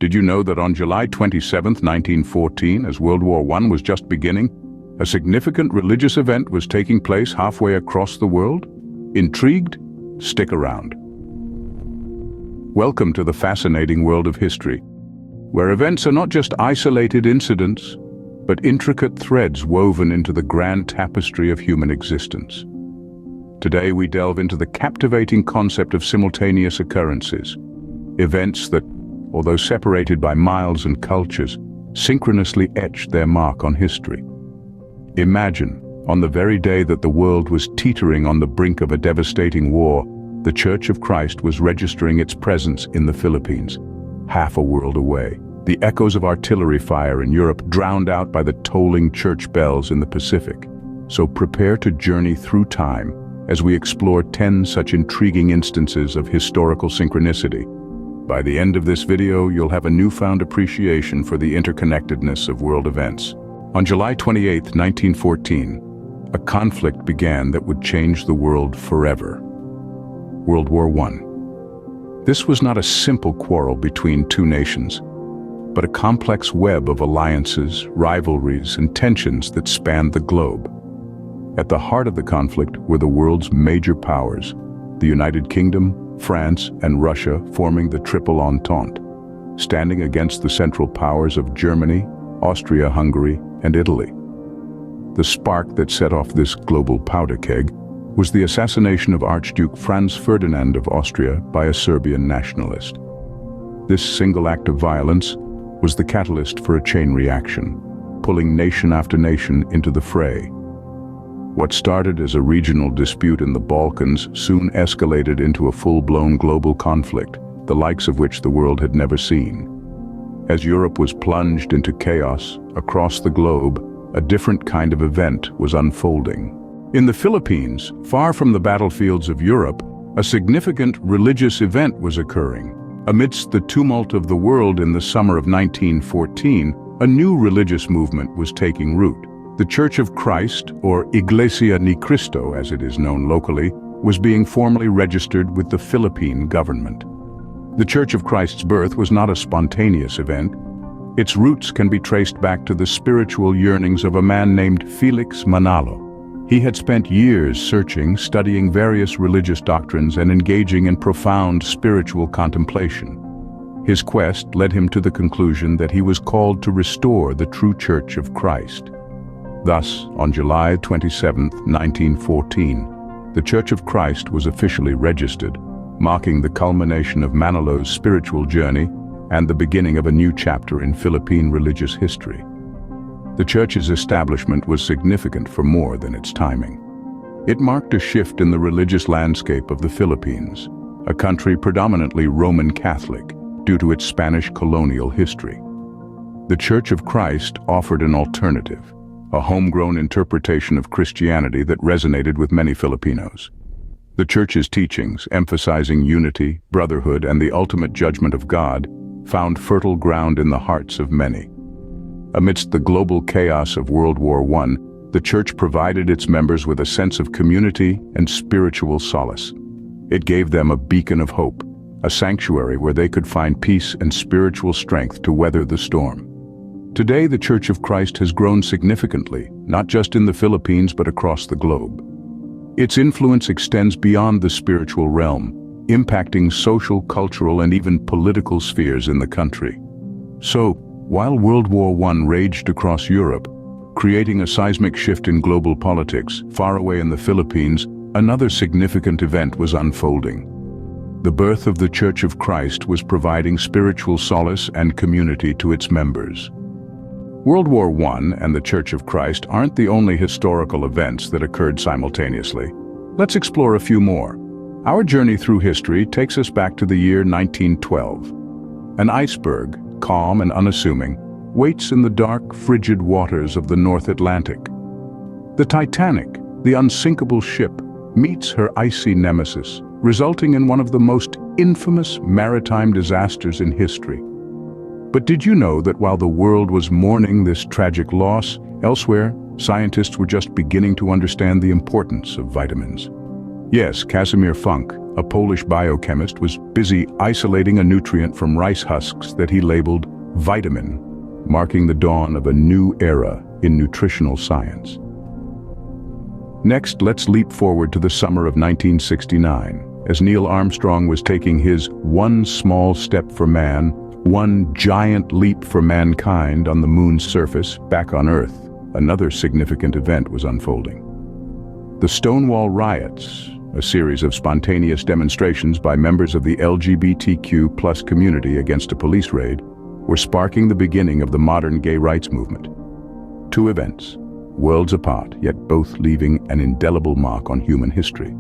Did you know that on July 27, 1914, as World War I was just beginning, a significant religious event was taking place halfway across the world? Intrigued? Stick around. Welcome to the fascinating world of history, where events are not just isolated incidents, but intricate threads woven into the grand tapestry of human existence. Today we delve into the captivating concept of simultaneous occurrences, events that, although separated by miles and cultures, synchronously etched their mark on history. Imagine, on the very day that the world was teetering on the brink of a devastating war, the Church of Christ was registering its presence in the Philippines, half a world away. The echoes of artillery fire in Europe drowned out by the tolling church bells in the Pacific. So prepare to journey through time as we explore 10 such intriguing instances of historical synchronicity. By the end of this video, you'll have a newfound appreciation for the interconnectedness of world events. On July 28, 1914, a conflict began that would change the world forever. World War I. This was not a simple quarrel between two nations, but a complex web of alliances, rivalries, and tensions that spanned the globe. At the heart of the conflict were the world's major powers, the United Kingdom, France, and Russia forming the Triple Entente, standing against the Central Powers of Germany, Austria-Hungary, and Italy. The spark that set off this global powder keg was the assassination of Archduke Franz Ferdinand of Austria by a Serbian nationalist. This single act of violence was the catalyst for a chain reaction, pulling nation after nation into the fray. What started as a regional dispute in the Balkans soon escalated into a full-blown global conflict, the likes of which the world had never seen. As Europe was plunged into chaos, across the globe, a different kind of event was unfolding. In the Philippines, far from the battlefields of Europe, a significant religious event was occurring. Amidst the tumult of the world in the summer of 1914, a new religious movement was taking root. The Church of Christ, or Iglesia ni Cristo as it is known locally, was being formally registered with the Philippine government. The Church of Christ's birth was not a spontaneous event. Its roots can be traced back to the spiritual yearnings of a man named Felix Manalo. He had spent years searching, studying various religious doctrines and engaging in profound spiritual contemplation. His quest led him to the conclusion that he was called to restore the true Church of Christ. Thus, on July 27, 1914, the Church of Christ was officially registered, marking the culmination of Manilo's spiritual journey and the beginning of a new chapter in Philippine religious history. The church's establishment was significant for more than its timing. It marked a shift in the religious landscape of the Philippines, a country predominantly Roman Catholic due to its Spanish colonial history. The Church of Christ offered an alternative, a homegrown interpretation of Christianity that resonated with many Filipinos. The Church's teachings, emphasizing unity, brotherhood, and the ultimate judgment of God, found fertile ground in the hearts of many. Amidst the global chaos of World War I, the Church provided its members with a sense of community and spiritual solace. It gave them a beacon of hope, a sanctuary where they could find peace and spiritual strength to weather the storm. Today, the Church of Christ has grown significantly, not just in the Philippines but across the globe. Its influence extends beyond the spiritual realm, impacting social, cultural, and even political spheres in the country. So, while World War I raged across Europe, creating a seismic shift in global politics, far away in the Philippines, another significant event was unfolding. The birth of the Church of Christ was providing spiritual solace and community to its members. World War I and the Church of Christ aren't the only historical events that occurred simultaneously. Let's explore a few more. Our journey through history takes us back to the year 1912. An iceberg, calm and unassuming, waits in the dark, frigid waters of the North Atlantic. The Titanic, the unsinkable ship, meets her icy nemesis, resulting in one of the most infamous maritime disasters in history. But did you know that while the world was mourning this tragic loss, elsewhere, scientists were just beginning to understand the importance of vitamins? Yes, Casimir Funk, a Polish biochemist, was busy isolating a nutrient from rice husks that he labeled vitamin, marking the dawn of a new era in nutritional science. Next, let's leap forward to the summer of 1969, as Neil Armstrong was taking his one small step for man, one giant leap for mankind on the moon's surface back on Earth. Another significant event was unfolding. The Stonewall Riots, a series of spontaneous demonstrations by members of the LGBTQ+ community against a police raid, were sparking the beginning of the modern gay rights movement. Two events, worlds apart, yet both leaving an indelible mark on human history.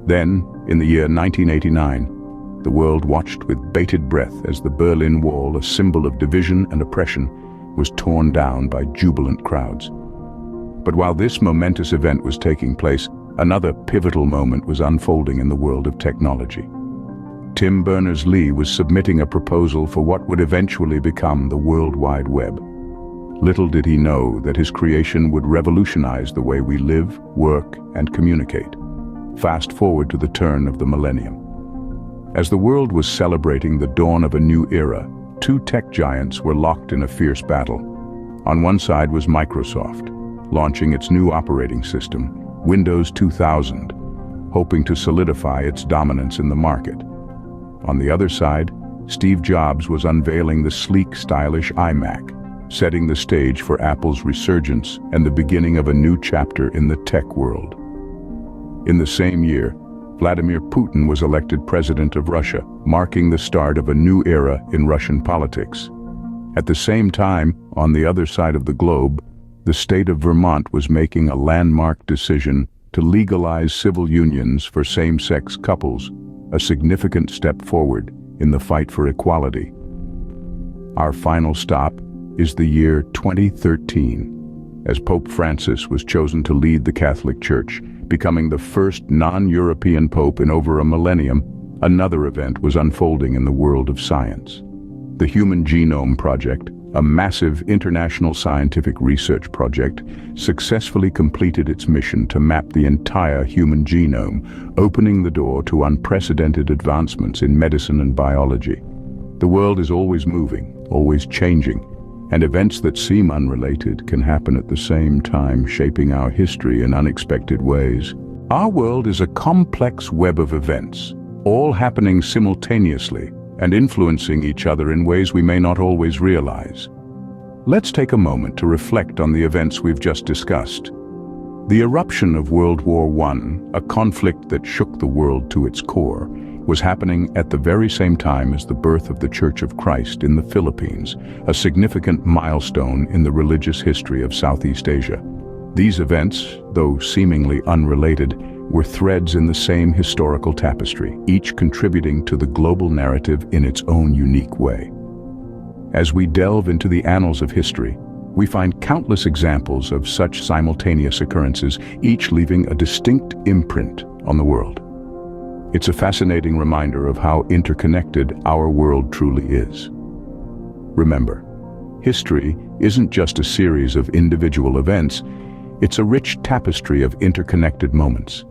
Then, in the year 1989, the world watched with bated breath as the Berlin Wall, a symbol of division and oppression, was torn down by jubilant crowds. But while this momentous event was taking place, another pivotal moment was unfolding in the world of technology. Tim Berners-Lee was submitting a proposal for what would eventually become the World Wide Web. Little did he know that his creation would revolutionize the way we live, work, and communicate. Fast forward to the turn of the millennium. As the world was celebrating the dawn of a new era, two tech giants were locked in a fierce battle. On one side was Microsoft, launching its new operating system, Windows 2000, hoping to solidify its dominance in the market. On the other side, Steve Jobs was unveiling the sleek, stylish iMac, setting the stage for Apple's resurgence and the beginning of a new chapter in the tech world. In the same year, Vladimir Putin was elected president of Russia, marking the start of a new era in Russian politics. At the same time, on the other side of the globe, the state of Vermont was making a landmark decision to legalize civil unions for same-sex couples, a significant step forward in the fight for equality. Our final stop is the year 2013, as Pope Francis was chosen to lead the Catholic Church, becoming the first non-European pope in over a millennium. Another event was unfolding in the world of science. The Human Genome Project, a massive international scientific research project, successfully completed its mission to map the entire human genome, opening the door to unprecedented advancements in medicine and biology. The world is always moving, always changing, and events that seem unrelated can happen at the same time, shaping our history in unexpected ways. Our world is a complex web of events, all happening simultaneously and influencing each other in ways we may not always realize. Let's take a moment to reflect on the events we've just discussed. The eruption of World War I, a conflict that shook the world to its core, was happening at the very same time as the birth of the Church of Christ in the Philippines, a significant milestone in the religious history of Southeast Asia. These events, though seemingly unrelated, were threads in the same historical tapestry, each contributing to the global narrative in its own unique way. As we delve into the annals of history, we find countless examples of such simultaneous occurrences, each leaving a distinct imprint on the world. It's a fascinating reminder of how interconnected our world truly is. Remember, history isn't just a series of individual events, it's a rich tapestry of interconnected moments.